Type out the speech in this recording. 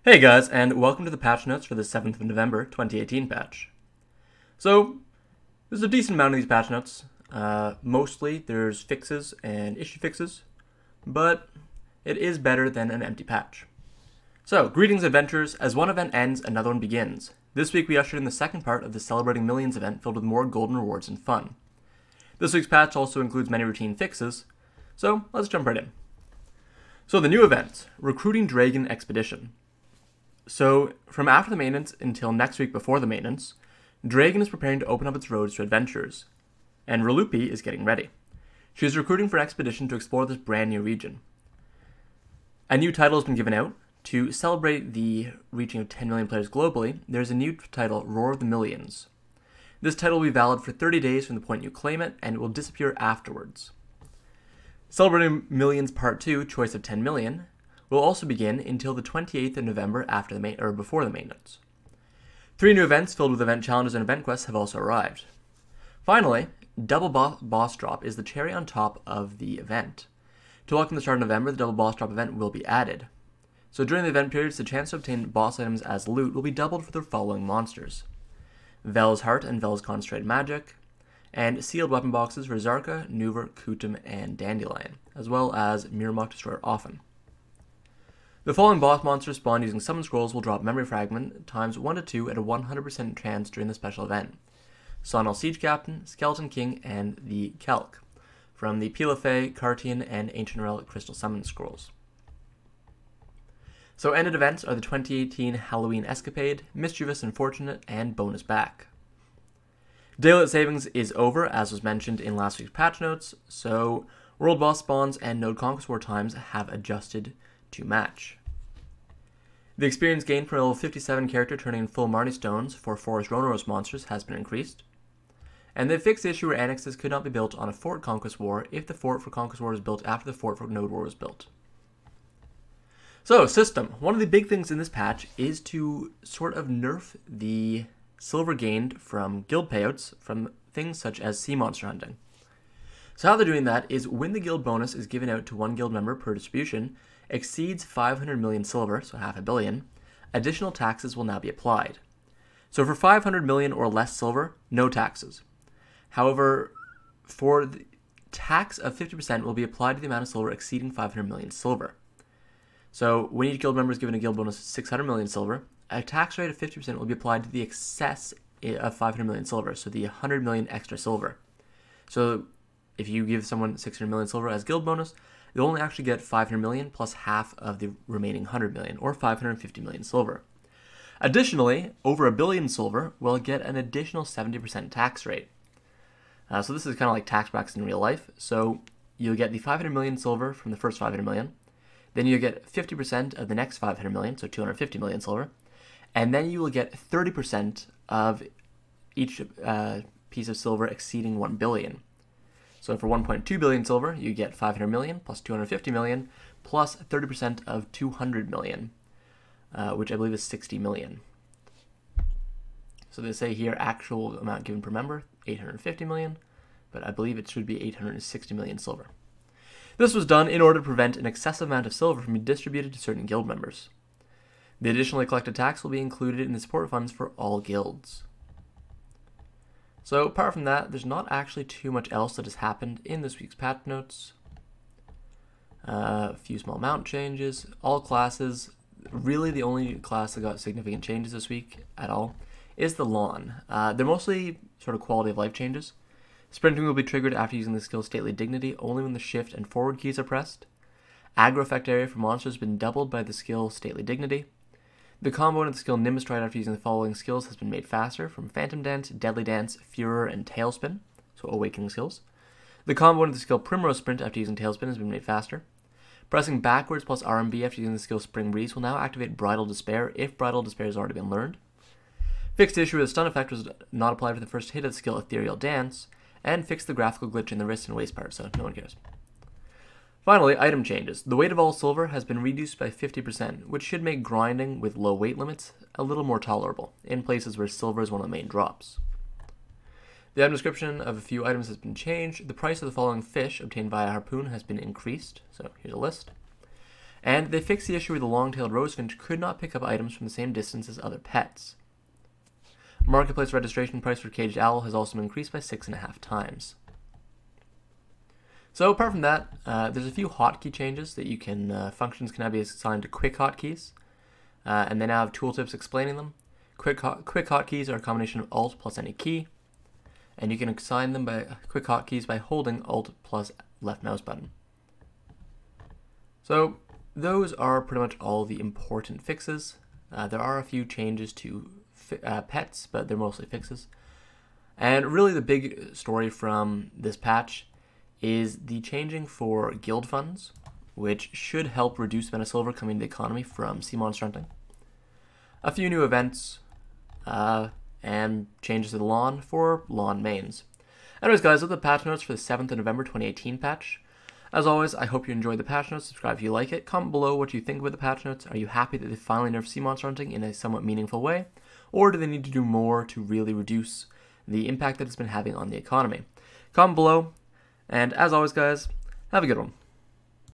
Hey guys, and welcome to the patch notes for the 7th of November 2018 patch. So, there's a decent amount of these patch notes. Mostly there's fixes and issue fixes, but it is better than an empty patch. So, greetings adventurers, as one event ends, another one begins. This week we ushered in the second part of the Celebrating Millions event filled with more golden rewards and fun. This week's patch also includes many routine fixes, so let's jump right in. So the new event, Recruiting Dragan Expedition. So, from after the maintenance until next week before the maintenance, Dragan is preparing to open up its roads to adventurers, and Ralupi is getting ready. She is recruiting for an expedition to explore this brand new region. A new title has been given out. To celebrate the reaching of 10 million players globally, there's a new title, Roar of the Millions. This title will be valid for 30 days from the point you claim it, and it will disappear afterwards. Celebrating Millions Part 2, Choice of 10 Million, will also begin until the 28th of November after the before the maintenance. 3 new events filled with event challenges and event quests have also arrived. Finally, Double Boss Drop is the cherry on top of the event. To welcome the start of November, the Double Boss Drop event will be added. So during the event periods, the chance to obtain boss items as loot will be doubled for the following monsters: Vel's Heart and Vel's Concentrated Magic, and sealed weapon boxes for Zarka, Nuver, Kutum, and Dandelion, as well as Mirmok Destroyer Often. The following boss monsters spawned using summon scrolls will drop Memory Fragment times 1 to 2 at a 100% chance during the special event. Sonal Siege Captain, Skeleton King, and the Kelk, from the Pilafay, Cartian, and Ancient Relic Crystal Summon Scrolls. So ended events are the 2018 Halloween Escapade, Mischievous and Fortunate, and Bonus Back. Daylight Savings is over, as was mentioned in last week's patch notes, so World Boss spawns and Node Conquest War times have adjusted to match. The experience gained per level 57 character turning in full Marnie Stones for Forest Ronoros monsters has been increased. And they fixed the issue where annexes could not be built on a Fort Conquest War if the Fort for Conquest War was built after the Fort for Node War was built. So, system. One of the big things in this patch is to sort of nerf the silver gained from guild payouts from things such as sea monster hunting. So how they're doing that is when the guild bonus is given out to one guild member per distribution, exceeds 500 million silver, so half a billion, additional taxes will now be applied. So for 500 million or less silver, no taxes. However, for the tax of 50% will be applied to the amount of silver exceeding 500 million silver. So when each guild member is given a guild bonus of 600 million silver, a tax rate of 50% will be applied to the excess of 500 million silver, so the 100 million extra silver. So if you give someone 600 million silver as guild bonus, they'll only actually get 500 million plus half of the remaining 100 million, or 550 million silver. Additionally, over a billion silver will get an additional 70% tax rate. So this is kind of like tax brackets in real life. So you'll get the 500 million silver from the first 500 million, then you'll get 50% of the next 500 million, so 250 million silver, and then you will get 30% of each piece of silver exceeding 1 billion. So for 1.2 billion silver, you get 500 million plus 250 million plus 30% of 200 million, which I believe is 60 million. So they say here actual amount given per member, 850 million, but I believe it should be 860 million silver. This was done in order to prevent an excessive amount of silver from being distributed to certain guild members. The additionally collected tax will be included in the support funds for all guilds. So apart from that, there's not actually too much else that has happened in this week's patch notes. A few small mount changes, all classes. Really the only class that got significant changes this week at all is the Lawn. They're mostly sort of quality of life changes. Sprinting will be triggered after using the skill Stately Dignity only when the shift and forward keys are pressed. Aggro effect area for monsters has been doubled by the skill Stately Dignity. The combo of the skill Nimbus Stride after using the following skills has been made faster from Phantom Dance, Deadly Dance, Furor, and Tailspin, so awakening skills. The combo of the skill Primrose Sprint after using Tailspin has been made faster. Pressing backwards plus RMB after using the skill Spring Breeze will now activate Bridal Despair if Bridal Despair has already been learned. Fixed issue with the stun effect was not applied for the first hit of the skill Ethereal Dance, and fixed the graphical glitch in the wrist and waist part, so no one cares. Finally, item changes. The weight of all silver has been reduced by 50%, which should make grinding with low weight limits a little more tolerable, in places where silver is one of the main drops. The item description of a few items has been changed. The price of the following fish obtained via harpoon has been increased, so here's a list. And they fixed the issue where the long-tailed rosefinch could not pick up items from the same distance as other pets. Marketplace registration price for caged owl has also been increased by 6.5 times. So apart from that, there's a few hotkey changes that you can, functions can now be assigned to quick hotkeys, and they now have tooltips explaining them. Quick hotkeys are a combination of Alt plus any key, and you can assign them by quick hotkeys by holding Alt plus left mouse button. So those are pretty much all the important fixes. There are a few changes to pets, but they're mostly fixes. And really the big story from this patch is the changing for guild funds, which should help reduce amount of silver coming to the economy from sea monster hunting. A few new events, and changes to the lawn for lawn mains. Anyways guys, those are the patch notes for the 7th of November 2018 patch. As always, I hope you enjoyed the patch notes. Subscribe if you like it. Comment below what you think about the patch notes. Are you happy that they finally nerfed sea monster hunting in a somewhat meaningful way? Or do they need to do more to really reduce the impact that it's been having on the economy? Comment below, and as always guys, have a good one.